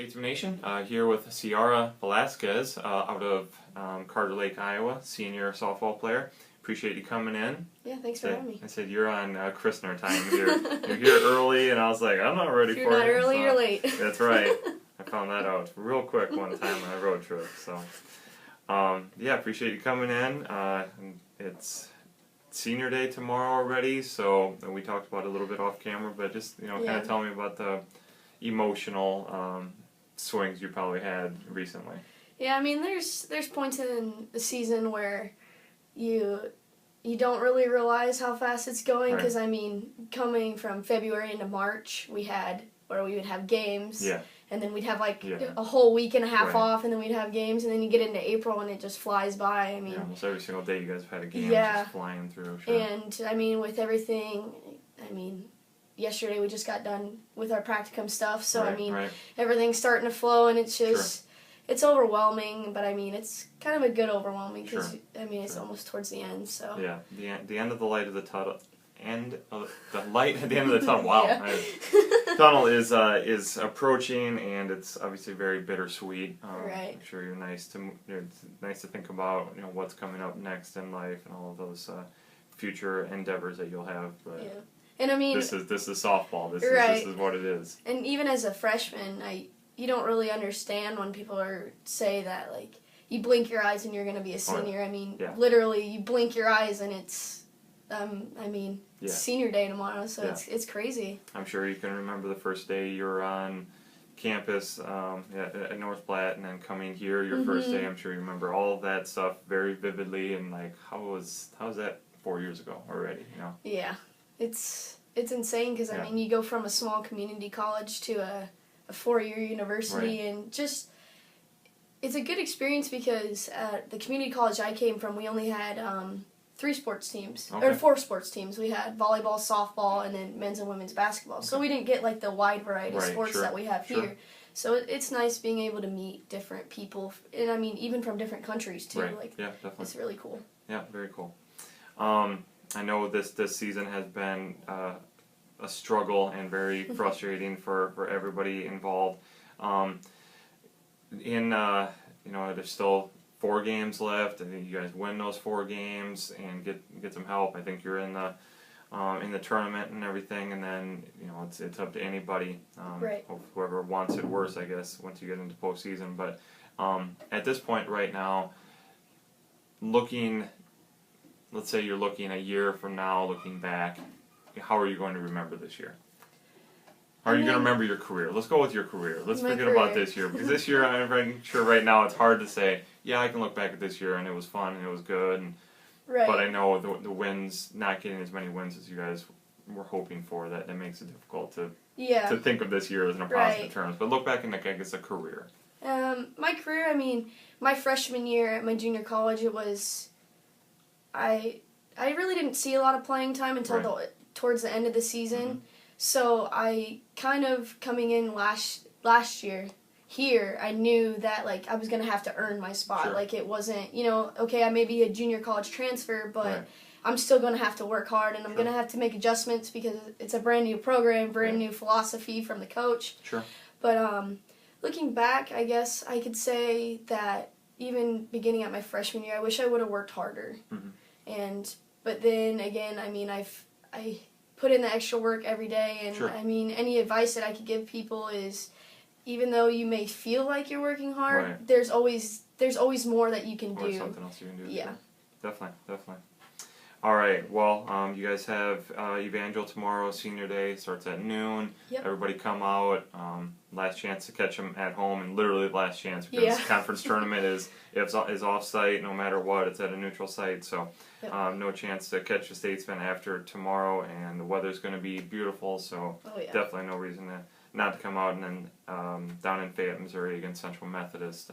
States of Nation, here with Siarra Velasquez out of Carter Lake, Iowa, senior softball player. Appreciate you coming in. Yeah, thanks for having me. I said you're on Krishna time here. You're here early, and I was like, I'm not ready for it. If you're not early, you're late. That's right. I found that out real quick one time on a road trip. So, yeah, appreciate you coming in. It's senior day tomorrow already, so we talked about it a little bit off camera, but just kind of tell me about the emotional swings you probably had recently. Yeah, I mean, there's points in the season where you don't really realize how fast it's going, because I mean, coming from February into March, we would have games, and then we'd have a whole week and a half off, and then we'd have games, and then you get into April and it just flies by. I mean, almost every single day you guys have had a game just flying through. Sure. And I mean, with everything, yesterday we just got done with our practicum stuff, so everything's starting to flow, and it's just it's overwhelming, but I mean, it's kind of a good overwhelming, because it's almost towards the end. So the end of the light of the tunnel. The light at the end of the tunnel. Wow, tunnel is approaching, and it's obviously very bittersweet. I'm sure it's nice to think about what's coming up next in life and all of those future endeavors that you'll have. But and I mean, this is softball. This is what it is. And even as a freshman, you don't really understand when people say that you blink your eyes and you're going to be a senior. I mean, literally, you blink your eyes and it's. Senior day tomorrow, so it's crazy. I'm sure you can remember the first day you were on campus at North Platte, and then coming here your first day. I'm sure you remember all of that stuff very vividly, and how was that 4 years ago already? Yeah, it's insane, because I mean, you go from a small community college to a 4-year university, and just it's a good experience, because at the community college I came from, we only had 3 sports teams, or 4 sports teams. We had volleyball, softball, and then men's and women's basketball. So we didn't get the wide variety of sports that we have here. So it's nice being able to meet different people, and I mean, even from different countries too. Definitely. It's really cool. Yeah, very cool. I know this season has been a struggle and very frustrating for everybody involved. There's still 4 games left. I think you guys win those 4 games and get some help. I think you're in the tournament and everything, and then it's up to anybody, whoever wants it worse, I guess, once you get into postseason. But at this point right now, let's say you're looking a year from now, looking back, how are you going to remember this year? How are you going to remember your career? Let's go with your career. Let's forget about this year, because this year, I'm sure right now it's hard to say, I can look back at this year and it was fun and it was good. But I know the wins, not getting as many wins as you guys were hoping for, that makes it difficult to think of this year as in a positive terms. But look back in, I guess, a career. My career, I mean, my freshman year at my junior college, it was, I really didn't see a lot of playing time until towards the end of the season. So I kind of, coming in last year here, I knew that I was going to have to earn my spot. It wasn't, I may be a junior college transfer, but I'm still going to have to work hard, and I'm going to have to make adjustments, because it's a brand new program, brand new philosophy from the coach. But looking back, I guess I could say that even beginning at my freshman year, I wish I would have worked harder. But then again, I mean, I put in the extra work every day, and I mean, any advice that I could give people is, even though you may feel like you're working hard, there's always more that you can do. Something else you can do. Yeah, definitely. All right, well, you guys have Evangel tomorrow, senior day, starts at noon. Everybody come out. Last chance to catch them at home, and literally last chance, because the conference tournament is off-site, no matter what. It's at a neutral site, so no chance to catch the statesman after tomorrow, and the weather's going to be beautiful, so definitely no reason not to come out. And then down in Fayette, Missouri, against Central Methodist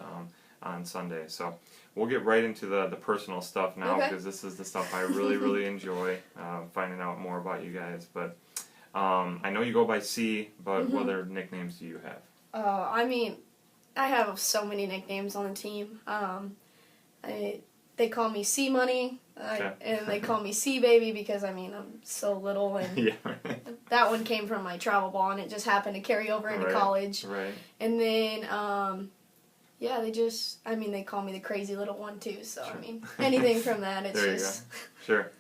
on Sunday. So we'll get right into the personal stuff now, because this is the stuff I really, really enjoy, finding out more about you guys. But I know you go by C, but what other nicknames do you have? I mean, I have so many nicknames on the team. They call me C Money, and they call me C Baby, because I mean, I'm so little, and that one came from my travel ball, and it just happened to carry over into college. Right. And then, yeah, they call me the crazy little one, too. So, sure. I mean, anything from that, it's there just... you go. Sure.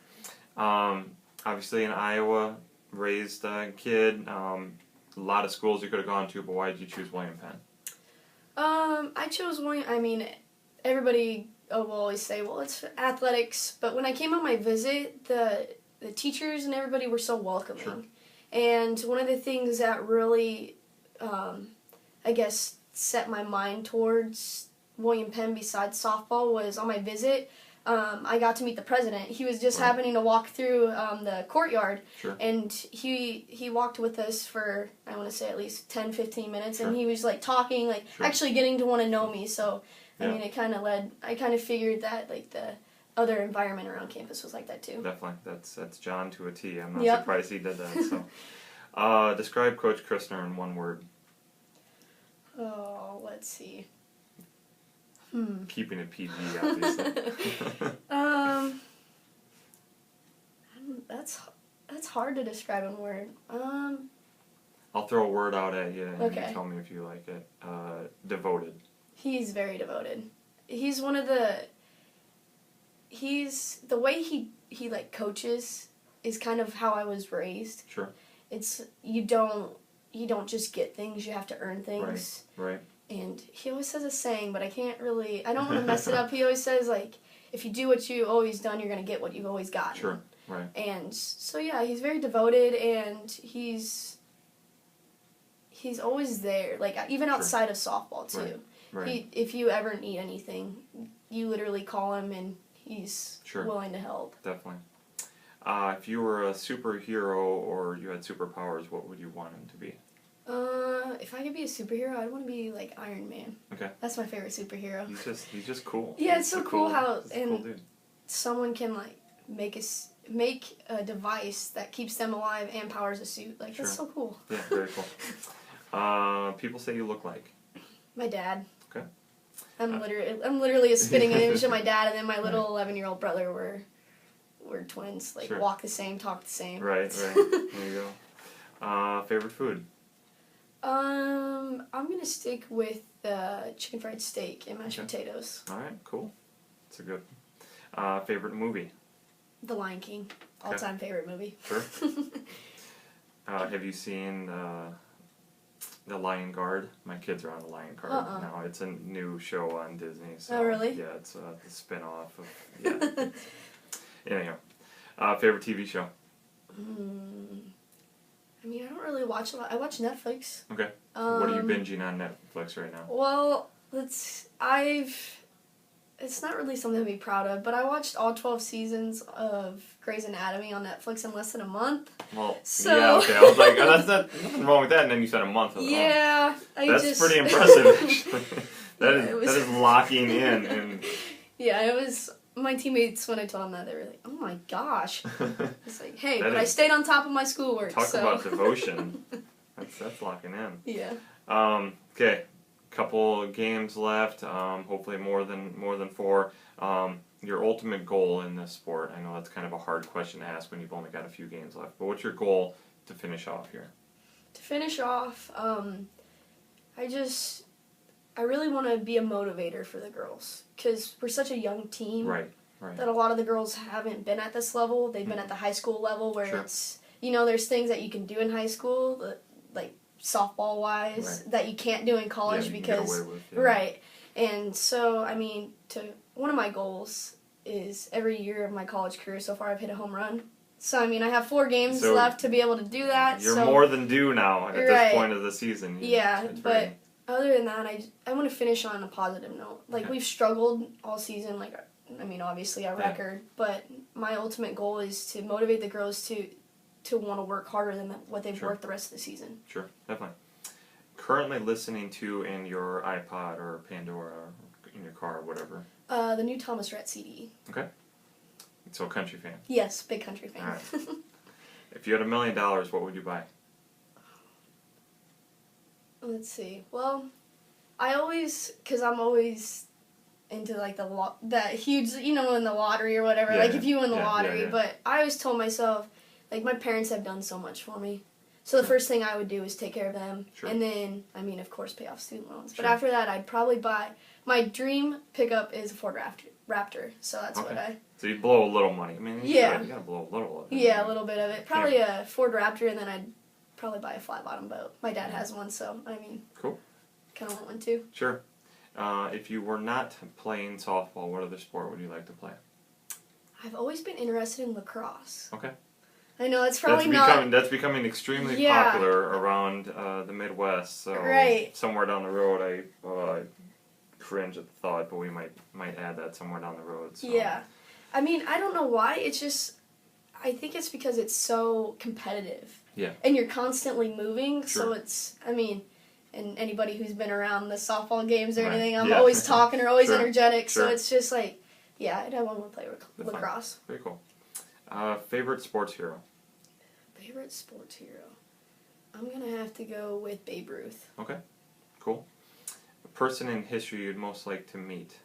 Obviously, in Iowa, raised kid, a lot of schools you could have gone to, but why did you choose William Penn? I chose William, everybody will always say, well, it's athletics, but when I came on my visit, the teachers and everybody were so welcoming. Sure. And one of the things that really, I guess, set my mind towards William Penn besides softball was on my visit, I got to meet the president. He was just happening to walk through the courtyard, sure. and he walked with us for, I want to say, at least 10, 15 minutes, sure. and he was, like, talking, like, sure. actually getting to want to know me, so, yeah. it kind of I kind of figured that, like, the other environment around campus was like that, too. Definitely. That's John to a T. I'm not yep. surprised he did that, so. Describe Coach Krishna in one word. Oh, let's see. Keeping it PG, obviously. That's hard to describe in a word. I'll throw a word out at you, and okay. you tell me if you like it. Devoted. He's very devoted. He's one of the way he like coaches is kind of how I was raised. Sure. It's you don't just get things, you have to earn things. Right. And he always says a saying, but I don't want to mess it up. He always says, like, if you do what you've always done, you're going to get what you've always gotten. Sure, right. And so, yeah, he's very devoted, and he's always there, like, even outside of softball, too. Right. If you ever need anything, you literally call him, and he's sure. willing to help. Definitely. If you were a superhero or you had superpowers, what would you want him to be? If I could be a superhero, I'd want to be like Iron Man. Okay. That's my favorite superhero. He's just cool. Yeah, it's so cool how cool dude. Someone can like make a device that keeps them alive and powers a suit. Like, sure. That's so cool. Yeah, very cool. People say you look like my dad. Okay. I'm literally a spitting image of my dad, and then my little 11-year-old brother we're twins. Like, sure. Walk the same, talk the same. Right. There you go. Favorite food? I'm gonna stick with chicken fried steak and mashed potatoes. All right, cool. That's a good. Favorite movie? The Lion King, all-time favorite movie. Sure. Have you seen The Lion Guard? My kids are on The Lion Guard now. It's a new show on Disney. So, oh, really? Yeah, it's the spin-off of Anyhow, favorite TV show? I don't really watch a lot. I watch Netflix. Okay. What are you binging on Netflix right now? Well, it's not really something to be proud of, but I watched all 12 seasons of Grey's Anatomy on Netflix in less than a month. Well, so... yeah, okay. I was like, that's nothing wrong with that, and then you said a month. Yeah. That's pretty impressive, actually. That is locking in. And... Yeah, it was... My teammates, when I told them that, they were like, oh my gosh. It's like, hey, but I stayed on top of my schoolwork. Talk about devotion. That's locking in. Yeah. Okay. Couple games left. Hopefully more than 4. Your ultimate goal in this sport. I know that's kind of a hard question to ask when you've only got a few games left. But what's your goal to finish off here? To finish off, I really want to be a motivator for the girls, because we're such a young team. Right. That a lot of the girls haven't been at this level. They've been at the high school level where sure. it's, there's things that you can do in high school, like softball-wise, that you can't do in college because... Right. And so, one of my goals is every year of my college career so far I've hit a home run. So, I have 4 games left to be able to do that. You're more than due now at this point of the season. Yeah, but... Other than that, I want to finish on a positive note. Like, we've struggled all season, obviously our record, but my ultimate goal is to motivate the girls to want to work harder than what they've worked the rest of the season. Sure, definitely. Currently listening to in your iPod or Pandora or in your car or whatever? The new Thomas Rhett CD. Okay. So a country fan? Yes, big country fan. All right. If you had $1 million, what would you buy? Let's see. Well, because I'm always into like that huge, in the lottery or whatever. If you win the lottery. But I always told myself, like, my parents have done so much for me. So the first thing I would do is take care of them. Sure. And then, I mean, of course, pay off student loans. But Sure. after that, I'd probably buy, my dream pickup is a Ford Raptor. So that's Okay. what I... So you blow a little money. I mean, you Yeah. gotta blow a little of it. Yeah, a little bit of it. Probably a Ford Raptor, and then I'd probably buy a flat bottom boat. My dad has one, so, I mean... Cool. Kind of want one, too. Sure. If you were not playing softball, what other sport would you like to play? I've always been interested in lacrosse. Okay. I know it's probably not... That's becoming extremely popular around the Midwest. So somewhere down the road, I cringe at the thought, but we might add that somewhere down the road. So. Yeah. I mean, I don't know why. It's just... I think it's because it's so competitive. Yeah. And you're constantly moving, Sure. so it's... I mean... And anybody who's been around the softball games or Right. anything, I'm Yeah. always talking or always Sure. energetic, Sure. so it's just like... Yeah, I'd want to play lacrosse. Very cool. Favorite sports hero? Favorite sports hero? I'm going to have to go with Babe Ruth. Okay, cool. A person in history you'd most like to meet?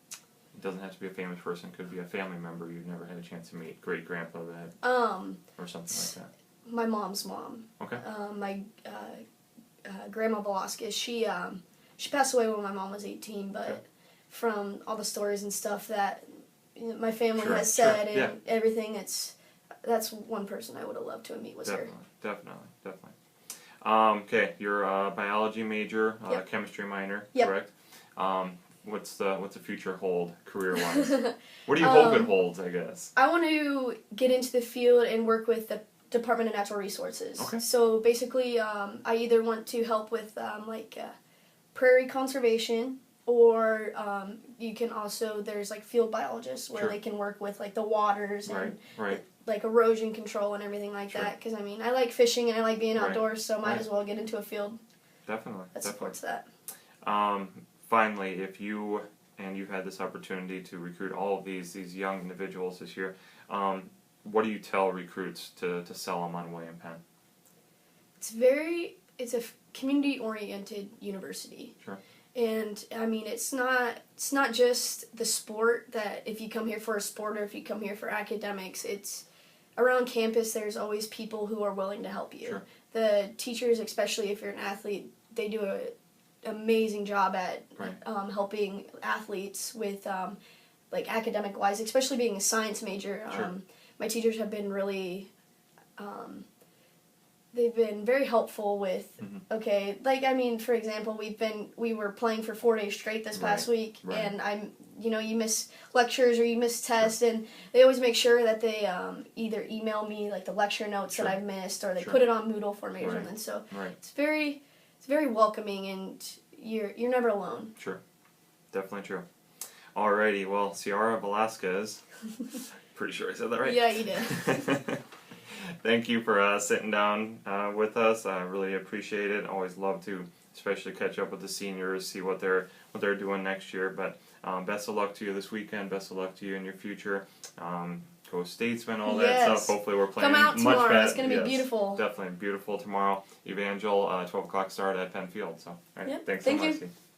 It doesn't have to be a famous person. It could be a family member you've never had a chance to meet. Great-grandpa or something like that. My mom's mom. Okay. My Grandma Velasquez, she passed away when my mom was 18, but from all the stories and stuff that my family has said and everything, that's one person I would have loved to meet was her. Definitely. Okay, you're a biology major, chemistry minor, correct? What's the future hold career-wise? What do you hope it holds, I guess? I want to get into the field and work with the Department of Natural Resources. Okay. So basically, I either want to help with prairie conservation, or you can also, there's like field biologists where they can work with like the waters and like erosion control and everything like that. Because I mean, I like fishing and I like being outdoors, so might as well get into a field that supports that. Finally, if you've had this opportunity to recruit all of these young individuals this year, what do you tell recruits to sell them on William Penn? It's a community-oriented university. Sure. And I mean, it's not just the sport, that if you come here for a sport or if you come here for academics, it's around campus there's always people who are willing to help you. Sure. The teachers, especially if you're an athlete, they do an amazing job at helping athletes with like academic wise, especially being a science major. Sure. My teachers have been really they've been very helpful with, like, I mean, for example, we were playing for 4 days straight this past week, and you miss lectures or you miss tests, and they always make sure that they either email me, like, the lecture notes that I've missed, or they put it on Moodle for me or something, so it's very welcoming, and you're never alone. Sure. Definitely true. Alrighty, well, Siarra Velasquez, pretty sure I said that right. Yeah, you did. Thank you for sitting down with us. I really appreciate it. Always love to, especially catch up with the seniors, see what they're doing next year. But best of luck to you this weekend. Best of luck to you in your future. Go Statesman, all that stuff. Hopefully we're playing Come out much tomorrow. better. It's going to be beautiful. Definitely beautiful tomorrow. Evangel, 12 o'clock start at Penn Field. So, all right, thanks so much. Thank you.